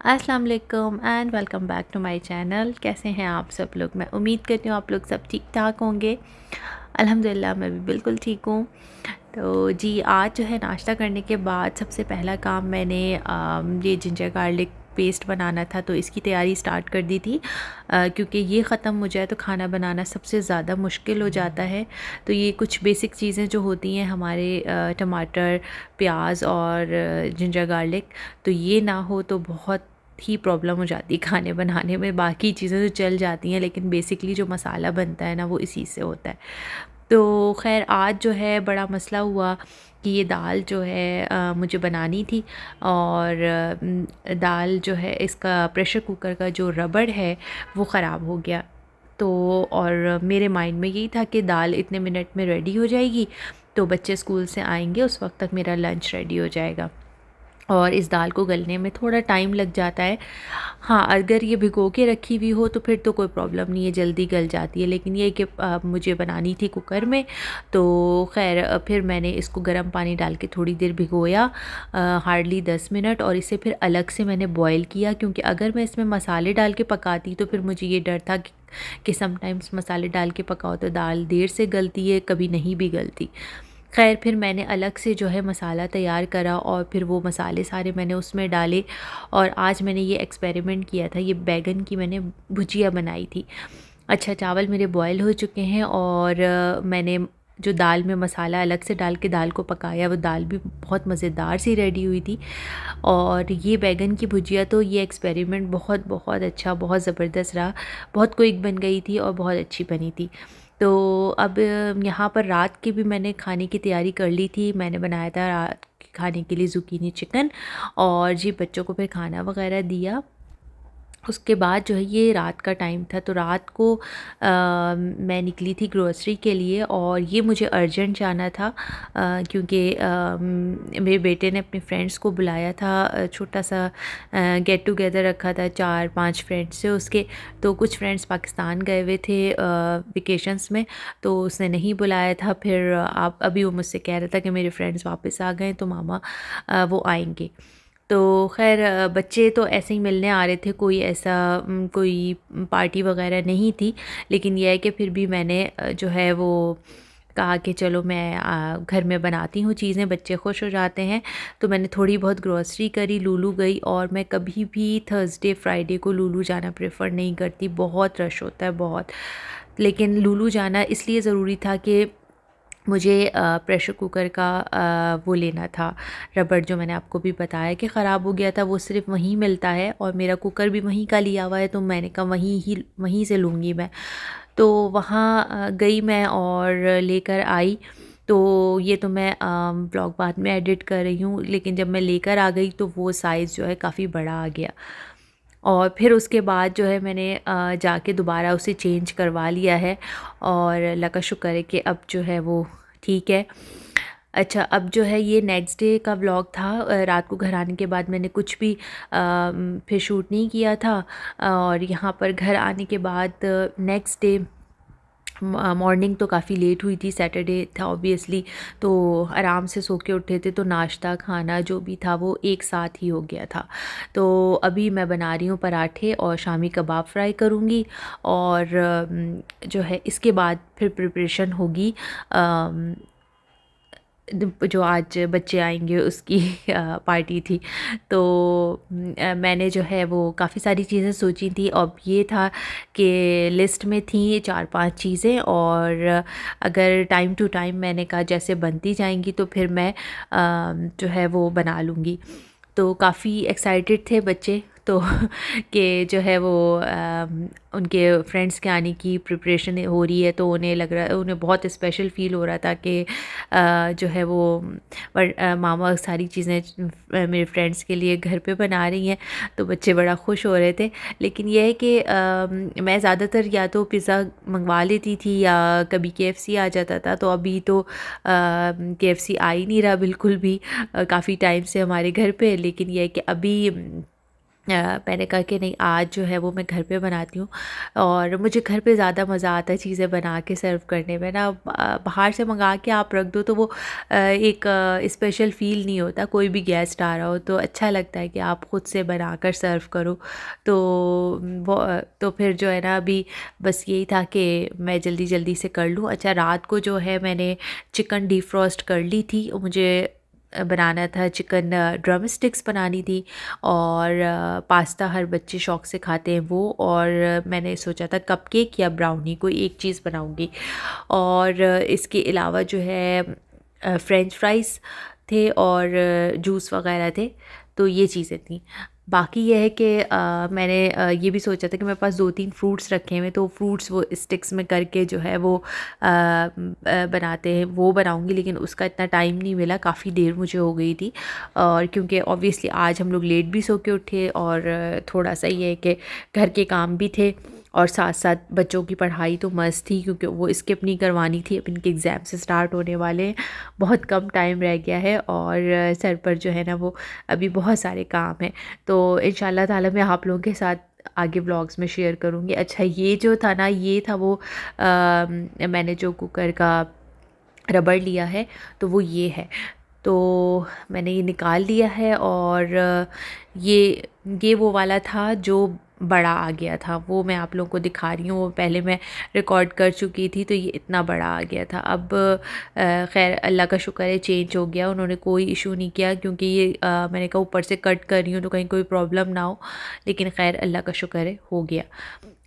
अस्सलाम वालेकुम and welcome back to my channel. कैसे हैं आप सब लोग? मैं उम्मीद करती हूँ आप लोग सब ठीक ठाक होंगे। अल्हम्दुलिल्लाह मैं भी बिल्कुल ठीक हूँ। तो जी, आज जो है नाश्ता करने के बाद सबसे पहला काम मैंने ये जिंजर गार्लिक पेस्ट बनाना था, तो इसकी तैयारी स्टार्ट कर दी थी। क्योंकि ये ख़त्म हो जाए तो खाना बनाना सबसे ज़्यादा मुश्किल हो जाता है। तो ये कुछ बेसिक चीज़ें जो होती हैं हमारे, टमाटर, प्याज और जिंजर गार्लिक, तो ये ना हो तो बहुत ही प्रॉब्लम हो जाती है खाने बनाने में। बाकी चीज़ें तो चल जाती हैं, लेकिन बेसिकली जो मसाला बनता है ना वो इसी से होता है। तो ख़ैर आज जो है बड़ा मसला हुआ कि ये दाल जो है मुझे बनानी थी, और दाल जो है इसका प्रेशर कुकर का जो रबड़ है वो ख़राब हो गया। तो और मेरे माइंड में यही था कि दाल इतने मिनट में रेडी हो जाएगी, तो बच्चे स्कूल से आएंगे उस वक्त तक मेरा लंच रेडी हो जाएगा। और इस दाल को गलने में थोड़ा टाइम लग जाता है। हाँ, अगर ये भिगो के रखी हुई हो तो फिर तो कोई प्रॉब्लम नहीं है, जल्दी गल जाती है। लेकिन ये कि मुझे बनानी थी कुकर में, तो ख़ैर फिर मैंने इसको गर्म पानी डाल के थोड़ी देर भिगोया, हार्डली 10 मिनट, और इसे फिर अलग से मैंने बॉयल किया। क्योंकि अगर मैं इसमें मसाले डाल के पकाती तो फिर मुझे ये डर था कि समटाइम्स मसाले डाल के पकाओ तो दाल देर से गलती है, कभी नहीं भी गलती। ख़ैर फिर मैंने अलग से जो है मसाला तैयार करा, और फिर वो मसाले सारे मैंने उसमें डाले। और आज मैंने ये एक्सपेरिमेंट किया था, ये बैंगन की मैंने भुजिया बनाई थी। अच्छा, चावल मेरे बॉयल हो चुके हैं, और मैंने जो दाल में मसाला अलग से डाल के दाल को पकाया, वो दाल भी बहुत मज़ेदार सी रेडी हुई थी। और ये बैंगन की भुजिया, तो ये एक्सपेरिमेंट बहुत बहुत अच्छा, बहुत ज़बरदस्त रहा। बहुत क्विक बन गई थी और बहुत अच्छी बनी थी। तो अब यहाँ पर रात की भी मैंने खाने की तैयारी कर ली थी। मैंने बनाया था रात के खाने के लिए ज़ुकीनी चिकन, और जी बच्चों को फिर खाना वगैरह दिया। उसके बाद जो है ये रात का टाइम था, तो रात को मैं निकली थी ग्रोसरी के लिए, और ये मुझे अर्जेंट जाना था। क्योंकि मेरे बेटे ने अपने फ्रेंड्स को बुलाया था, छोटा सा गेट टुगेदर रखा था 4-5 फ्रेंड्स से उसके। तो कुछ फ्रेंड्स पाकिस्तान गए हुए थे वेकेशंस में, तो उसने नहीं बुलाया था। फिर आप अभी वो मुझसे कह रहा था कि मेरे फ्रेंड्स वापस आ गए तो मामा वो आएंगे। तो ख़ैर बच्चे तो ऐसे ही मिलने आ रहे थे, कोई ऐसा कोई पार्टी वग़ैरह नहीं थी। लेकिन यह है कि फिर भी मैंने जो है वो कहा कि चलो मैं घर में बनाती हूँ चीज़ें, बच्चे खुश हो जाते हैं। तो मैंने थोड़ी बहुत ग्रॉसरी करी, लुलु गई। और मैं कभी भी थर्सडे फ्राइडे को लुलु जाना प्रेफर नहीं करती, बहुत रश होता है बहुत। लेकिन लुलु जाना इसलिए ज़रूरी था कि मुझे प्रेशर कुकर का वो लेना था, रबड़, जो मैंने आपको भी बताया कि ख़राब हो गया था। वो सिर्फ़ वहीं मिलता है, और मेरा कुकर भी वहीं का लिया हुआ है, तो मैंने कहा वहीं से लूँगी मैं। तो वहाँ गई मैं और लेकर आई। तो ये तो मैं व्लॉग बाद में एडिट कर रही हूँ, लेकिन जब मैं लेकर आ गई तो वो साइज़ जो है काफ़ी बड़ा आ गया। और फिर उसके बाद जो है मैंने जाके दोबारा उसे चेंज करवा लिया है, और अल्लाह का शुक्र है कि अब जो है वो ठीक है। अच्छा, अब जो है ये नेक्स्ट डे का व्लॉग था। रात को घर आने के बाद मैंने कुछ भी फिर शूट नहीं किया था। और यहाँ पर घर आने के बाद नेक्स्ट डे मॉर्निंग तो काफ़ी लेट हुई थी, सैटरडे था ऑब्वियसली, तो आराम से सो के उठे थे, तो नाश्ता खाना जो भी था वो एक साथ ही हो गया था। तो अभी मैं बना रही हूँ पराठे और शामी कबाब फ्राई करूँगी। और जो है इसके बाद फिर प्रिपरेशन होगी जो आज बच्चे आएंगे उसकी पार्टी थी। तो मैंने जो है वो काफ़ी सारी चीज़ें सोची थी। अब ये था कि लिस्ट में थी 4-5 चीज़ें, और अगर टाइम टू टाइम मैंने कहा जैसे बनती जाएंगी तो फिर मैं जो है वो बना लूँगी। तो काफ़ी एक्साइटेड थे बच्चे, तो कि जो है वो उनके फ्रेंड्स के आने की प्रिपरेशन हो रही है, तो उन्हें लग रहा, उन्हें बहुत स्पेशल फ़ील हो रहा था कि जो है वो मामा सारी चीज़ें मेरे फ्रेंड्स के लिए घर पे बना रही हैं। तो बच्चे बड़ा खुश हो रहे थे। लेकिन यह है कि मैं ज़्यादातर या तो पिज़्ज़ा मंगवा लेती थी, या कभी केएफसी आ जाता था। तो अभी तो केएफसी आ ही नहीं रहा बिल्कुल भी, काफ़ी टाइम से हमारे घर पे। लेकिन यह है कि अभी मैंने कहा कि नहीं, आज जो है वो मैं घर पे बनाती हूँ। और मुझे घर पे ज़्यादा मज़ा आता है चीज़ें बना के सर्व करने में ना। बाहर से मंगा के आप रख दो तो वो एक स्पेशल फ़ील नहीं होता। कोई भी गेस्ट आ रहा हो तो अच्छा लगता है कि आप ख़ुद से बना कर सर्व करो। तो वो तो फिर जो है ना, अभी बस यही था कि मैं जल्दी जल्दी से कर लूँ। अच्छा, रात को जो है मैंने चिकन डीफ्रॉस्ट कर ली थी। मुझे बनाना था चिकन ड्रम स्टिक्स बनानी थी, और पास्ता हर बच्चे शौक़ से खाते हैं वो। और मैंने सोचा था कपकेक या ब्राउनी, कोई एक चीज़ बनाऊंगी। और इसके अलावा जो है फ्रेंच फ्राइज़ थे और जूस वगैरह थे। तो ये चीज़ें थी। बाकी ये है कि मैंने ये भी सोचा था कि मेरे पास 2-3 फ्रूट्स रखे हुए, तो फ्रूट्स वो स्टिक्स में करके जो है वो बनाते हैं, वो बनाऊंगी। लेकिन उसका इतना टाइम नहीं मिला, काफ़ी देर मुझे हो गई थी। और क्योंकि ऑब्वियसली आज हम लोग लेट भी सो के उठे, और थोड़ा सा ये है कि घर के काम भी थे, और साथ साथ बच्चों की पढ़ाई तो मस्त थी, क्योंकि वो स्किप नहीं करवानी थी। अब इनके एग्ज़ाम से स्टार्ट होने वाले हैं, बहुत कम टाइम रह गया है, और सर पर जो है ना वो अभी बहुत सारे काम हैं। तो इंशाल्लाह ताला मैं आप लोगों के साथ आगे ब्लॉग्स में शेयर करूँगी। अच्छा, ये जो था ना, ये था वो मैंने जो कुकर का रबड़ लिया है, तो वो ये है। तो मैंने ये निकाल लिया है, और ये वो वाला था जो बड़ा आ गया था, वो मैं आप लोगों को दिखा रही हूँ। वो पहले मैं रिकॉर्ड कर चुकी थी, तो ये इतना बड़ा आ गया था। अब खैर अल्लाह का शुक्र है चेंज हो गया, उन्होंने कोई इशू नहीं किया, क्योंकि ये मैंने कहा ऊपर से कट कर रही हूँ तो कहीं कोई प्रॉब्लम ना हो। लेकिन खैर अल्लाह का शुक्र है हो गया।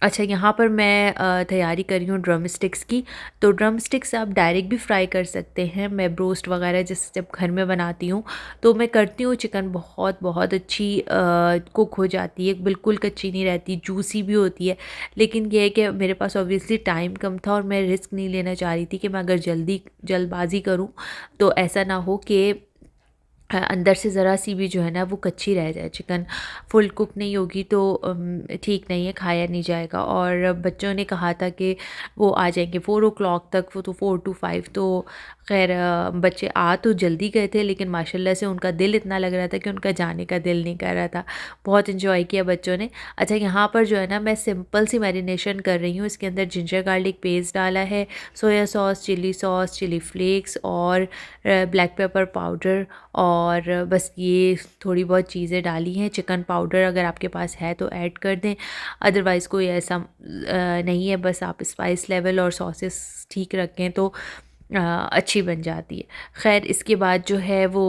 अच्छा, यहाँ पर मैं तैयारी कर रही हूँ ड्रम स्टिक्स की। तो ड्रम स्टिक्स आप डायरेक्ट भी फ्राई कर सकते हैं। मैं ब्रोस्ट वगैरह जैसे जब घर में बनाती हूँ तो मैं करती हूँ, चिकन बहुत बहुत अच्छी कुक हो जाती है, बिल्कुल कच्ची नहीं रहती, जूसी भी होती है। लेकिन ये है कि मेरे पास ऑब्वियसली टाइम कम था, और मैं रिस्क नहीं लेना चाह रही थी कि मैं अगर जल्दबाजी करूँ तो ऐसा ना हो कि अंदर से ज़रा सी भी जो है ना वो कच्ची रह जाए। चिकन फुल कुक नहीं होगी तो ठीक नहीं है, खाया नहीं जाएगा। और बच्चों ने कहा था कि वो आ जाएंगे 4 o'clock तक, वो तो 4 to 5। तो खैर बच्चे आ तो जल्दी गए थे, लेकिन माशाल्लाह से उनका दिल इतना लग रहा था कि उनका जाने का दिल नहीं कर रहा था। बहुत इन्जॉय किया बच्चों ने। अच्छा, यहाँ पर जो है ना मैं सिंपल सी मैरिनेशन कर रही हूँ। इसके अंदर जिंजर गार्लिक पेस्ट डाला है, सोया सॉस, चिली फ्लेक्स, और ब्लैक पेपर पाउडर, और बस ये थोड़ी बहुत चीज़ें डाली हैं। चिकन पाउडर अगर आपके पास है तो ऐड कर दें, अदरवाइज़ कोई ऐसा नहीं है। बस आप स्पाइस लेवल और सॉसेस ठीक रखें तो अच्छी बन जाती है। खैर इसके बाद जो है वो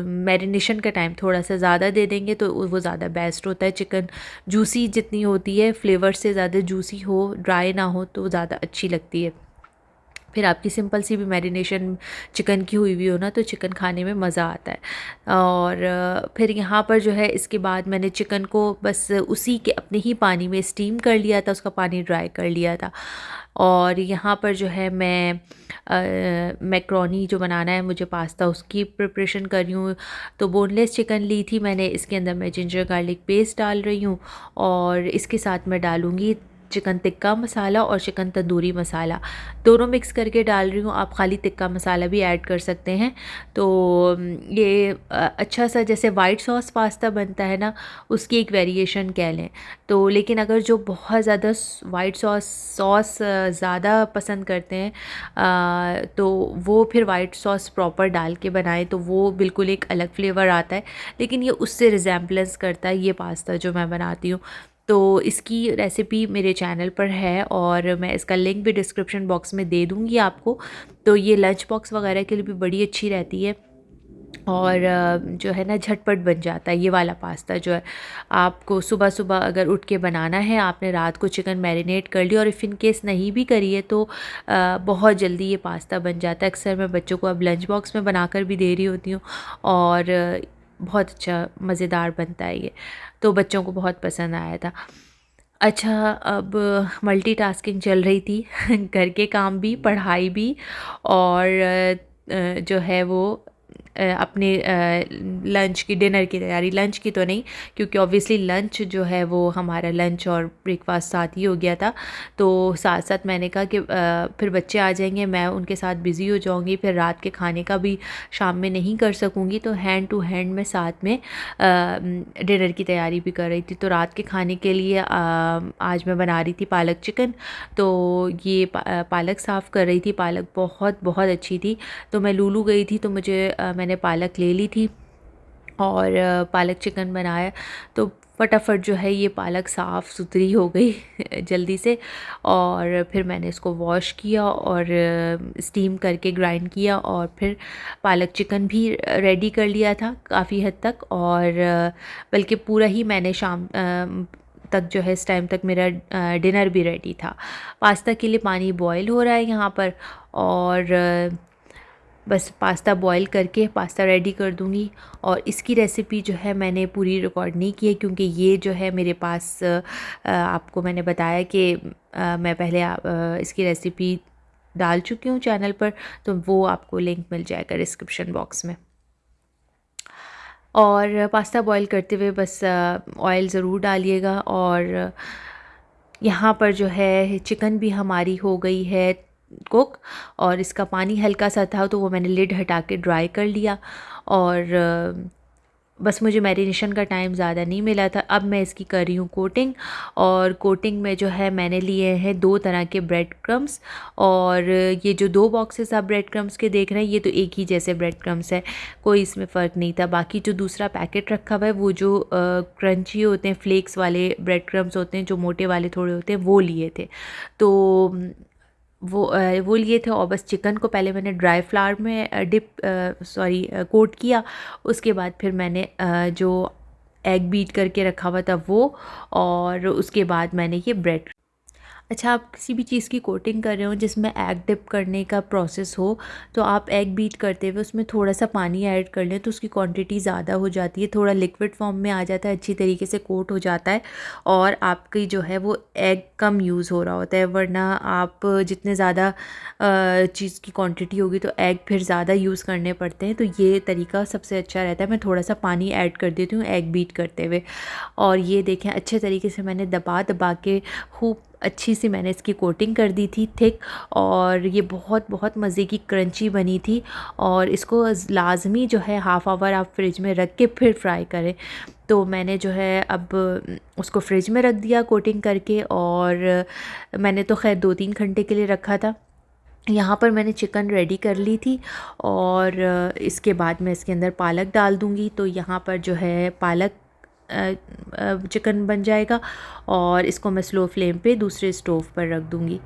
मैरिनेशन का टाइम थोड़ा सा ज़्यादा दे देंगे तो वो ज़्यादा बेस्ट होता है। चिकन जूसी जितनी होती है, फ्लेवर से ज़्यादा जूसी हो, ड्राई ना हो, तो ज़्यादा अच्छी लगती है। फिर आपकी सिंपल सी भी मैरिनेशन चिकन की हुई हो ना, तो चिकन खाने में मज़ा आता है। और फिर यहाँ पर जो है इसके बाद मैंने चिकन को बस उसी के अपने ही पानी में स्टीम कर लिया था, उसका पानी ड्राई कर लिया था। और यहाँ पर जो है मैं मैक्रोनी जो बनाना है मुझे, पास्ता, उसकी प्रिपरेशन कर रही हूँ। तो बोनलेस चिकन ली थी मैंने, इसके अंदर मैं जिंजर गार्लिक पेस्ट डाल रही हूँ, और इसके साथ मैं डालूँगी चिकन टिक्का मसाला और चिकन तंदूरी मसाला, दोनों मिक्स करके डाल रही हूँ। आप खाली टिक्का मसाला भी ऐड कर सकते हैं। तो ये अच्छा सा जैसे वाइट सॉस पास्ता बनता है ना, उसकी एक वेरिएशन कह लें। तो लेकिन अगर जो बहुत ज़्यादा वाइट सॉस ज़्यादा पसंद करते हैं तो वो फिर वाइट सॉस प्रॉपर डाल के बनाएं तो वो बिल्कुल एक अलग फ्लेवर आता है। लेकिन ये उससे रिजेम्बलेंस करता है ये पास्ता जो मैं बनाती हूँ। तो इसकी रेसिपी मेरे चैनल पर है, और मैं इसका लिंक भी डिस्क्रिप्शन बॉक्स में दे दूँगी आपको। तो ये लंच बॉक्स वगैरह के लिए भी बड़ी अच्छी रहती है, और जो है ना झटपट बन जाता है ये वाला पास्ता जो है। आपको सुबह सुबह अगर उठ के बनाना है, आपने रात को चिकन मैरिनेट कर लिया, और इफ़ इन केस नहीं भी करी है तो बहुत जल्दी ये पास्ता बन जाता है। अक्सर मैं बच्चों को अब लंच बॉक्स में बनाकर भी दे रही होती हूँ, और बहुत अच्छा मज़ेदार बनता है ये, तो बच्चों को बहुत पसंद आया था। अच्छा, अब मल्टीटास्किंग चल रही थी घर के काम भी, पढ़ाई भी, और जो है वो अपने लंच की, डिनर की तैयारी, लंच की तो नहीं क्योंकि ऑब्वियसली लंच जो है वो हमारा लंच और ब्रेकफास्ट साथ ही हो गया था। तो साथ साथ मैंने कहा कि फिर बच्चे आ जाएंगे, मैं उनके साथ बिज़ी हो जाऊंगी, फिर रात के खाने का भी शाम में नहीं कर सकूंगी, तो हैंड टू हैंड मैं साथ में डिनर की तैयारी भी कर रही थी। तो रात के खाने के लिए आज मैं बना रही थी पालक चिकन। तो ये पालक साफ़ कर रही थी, पालक बहुत बहुत अच्छी थी। तो मैं लूलू गई थी तो मैंने पालक ले ली थी और पालक चिकन बनाया। तो फटाफट जो है ये पालक साफ़ सुथरी हो गई जल्दी से, और फिर मैंने इसको वॉश किया और स्टीम करके ग्राइंड किया, और फिर पालक चिकन भी रेडी कर लिया था काफ़ी हद तक। और बल्कि पूरा ही मैंने शाम तक जो है, इस टाइम तक मेरा डिनर भी रेडी था। पास्ता के लिए पानी बॉयल हो रहा है यहाँ पर, और बस पास्ता बॉईल करके पास्ता रेडी कर दूँगी। और इसकी रेसिपी जो है मैंने पूरी रिकॉर्ड नहीं की है क्योंकि ये जो है मेरे पास आपको मैंने बताया कि मैं पहले इसकी रेसिपी डाल चुकी हूँ चैनल पर, तो वो आपको लिंक मिल जाएगा डिस्क्रिप्शन बॉक्स में। और पास्ता बॉईल करते हुए बस ऑयल ज़रूर डालिएगा। और यहाँ पर जो है चिकन भी हमारी हो गई है कुक, और इसका पानी हल्का सा था तो वो मैंने लिड हटा के ड्राई कर लिया। और बस मुझे मैरिनेशन का टाइम ज़्यादा नहीं मिला था। अब मैं इसकी कर रही हूँ कोटिंग, और कोटिंग में जो है मैंने लिए हैं 2 तरह के ब्रेड क्रम्स। और ये जो 2 बॉक्सेस आप ब्रेड क्रम्स के देख रहे हैं, ये तो एक ही जैसे ब्रेड क्रम्स है, कोई इसमें फ़र्क नहीं था। बाकी जो दूसरा पैकेट रखा हुआ है वो जो क्रंची होते हैं, फ्लेक्स वाले ब्रेड क्रम्स होते हैं, जो मोटे वाले थोड़े होते हैं, वो लिए थे। तो वो लिए थे। और बस चिकन को पहले मैंने ड्राई फ्लावर में कोट किया। उसके बाद फिर मैंने जो एग बीट करके रखा हुआ था वो, और उसके बाद मैंने ये ब्रेड। अच्छा, आप किसी भी चीज़ की कोटिंग कर रहे हो जिसमें एग डिप करने का प्रोसेस हो, तो आप एग बीट करते हुए उसमें थोड़ा सा पानी ऐड कर लें तो उसकी क्वांटिटी ज़्यादा हो जाती है, थोड़ा लिक्विड फॉर्म में आ जाता है, अच्छी तरीके से कोट हो जाता है, और आपकी जो है वो एग कम यूज़ हो रहा होता है। वरना आप जितने ज़्यादा चीज़ की क्वांटिटी होगी तो एग फिर ज़्यादा यूज़ करने पड़ते हैं। तो ये तरीका सबसे अच्छा रहता है। मैं थोड़ा सा पानी ऐड कर देती हूँ एग बीट करते हुए, और ये देखें अच्छे तरीके से मैंने दबा दबा के खूब अच्छी सी मैंने इसकी कोटिंग कर दी थी थिक। और ये बहुत बहुत मज़े की क्रंची बनी थी। और इसको लाजमी जो है हाफ़ आवर आप फ्रिज में रख के फिर फ्राई करें। तो मैंने जो है अब उसको फ्रिज में रख दिया कोटिंग करके, और मैंने तो खैर 2-3 घंटे के लिए रखा था। यहाँ पर मैंने चिकन रेडी कर ली थी, और इसके बाद मैं इसके अंदर पालक डाल दूँगी। तो यहाँ पर जो है पालक चिकन बन जाएगा, और इसको मैं स्लो फ्लेम पे दूसरे स्टोव पर रख दूँगी।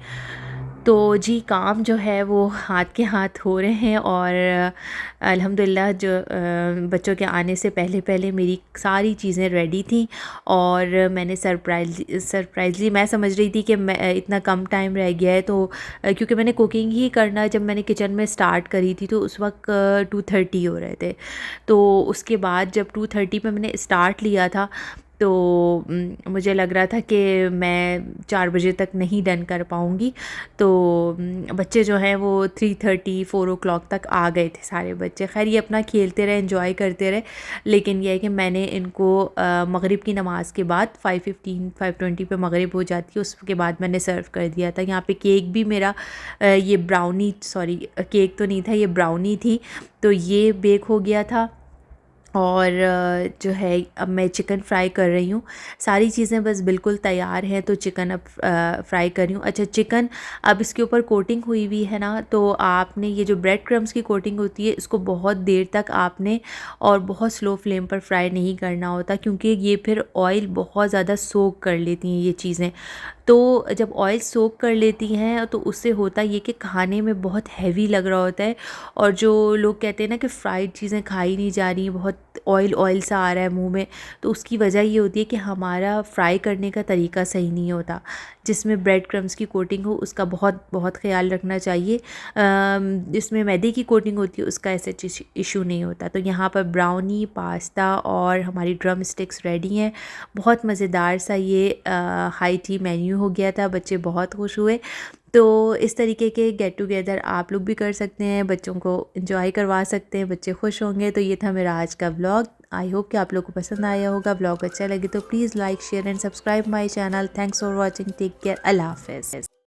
तो जी काम जो है वो हाथ के हाथ हो रहे हैं, और अल्हम्दुलिल्लाह जो बच्चों के आने से पहले पहले मेरी सारी चीज़ें रेडी थी। और मैंने सरप्राइज़ली मैं समझ रही थी कि मैं इतना कम टाइम रह गया है, तो क्योंकि मैंने कुकिंग ही करना जब मैंने किचन में स्टार्ट करी थी तो उस वक्त 2:30 हो रहे थे। तो उसके बाद जब 2:30 पे मैंने स्टार्ट लिया था तो मुझे लग रहा था कि मैं 4 बजे तक नहीं डन कर पाऊँगी। तो बच्चे जो हैं वो 3:30 4 o'clock तक आ गए थे सारे बच्चे। ख़ैर ये अपना खेलते रहे, एंजॉय करते रहे, लेकिन यह है कि मैंने इनको मगरिब की नमाज़ के बाद 5:15 5:20 पे मगरिब हो जाती है, उसके बाद मैंने सर्व कर दिया था। यहाँ पे केक भी मेरा ये ब्राउनी केक तो नहीं था, ये ब्राउनी थी, तो ये बेक हो गया था। और जो है अब मैं चिकन फ्राई कर रही हूँ। सारी चीज़ें बस बिल्कुल तैयार हैं, तो चिकन अब फ्राई कर रही हूँ। अच्छा, चिकन अब इसके ऊपर कोटिंग हुई हुई है ना, तो आपने ये जो ब्रेड क्रम्स की कोटिंग होती है इसको बहुत देर तक आपने और बहुत स्लो फ्लेम पर फ्राई नहीं करना होता, क्योंकि ये फिर ऑयल बहुत ज़्यादा सोक कर लेती हैं ये चीज़ें। तो जब ऑयल सोक कर लेती हैं तो उससे होता ये कि खाने में बहुत हैवी लग रहा होता है, और जो लोग कहते हैं ना कि फ्राइड चीज़ें खाई नहीं जा रही, बहुत ऑयल ऑयल सा आ रहा है मुंह में, तो उसकी वजह ये होती है कि हमारा फ्राई करने का तरीका सही नहीं होता। जिसमें ब्रेड क्रम्स की कोटिंग हो उसका बहुत बहुत ख्याल रखना चाहिए। जिसमें मैदे की कोटिंग होती है उसका ऐसा इशू नहीं होता। तो यहाँ पर ब्राउनी, पास्ता और हमारी ड्रम स्टिक्स रेडी हैं। बहुत मज़ेदार सा ये हाई टी मेन्यू कंटिन्यू हो गया था, बच्चे बहुत खुश हुए। तो इस तरीके के गेट टुगेदर आप लोग भी कर सकते हैं, बच्चों को एंजॉय करवा सकते हैं, बच्चे खुश होंगे। तो ये था मेरा आज का व्लॉग। आई होप कि आप लोग को पसंद आया होगा। व्लॉग अच्छा लगे तो please like share and subscribe my channel. Thanks for watching. Take care. अल्लाह हाफ़िज़।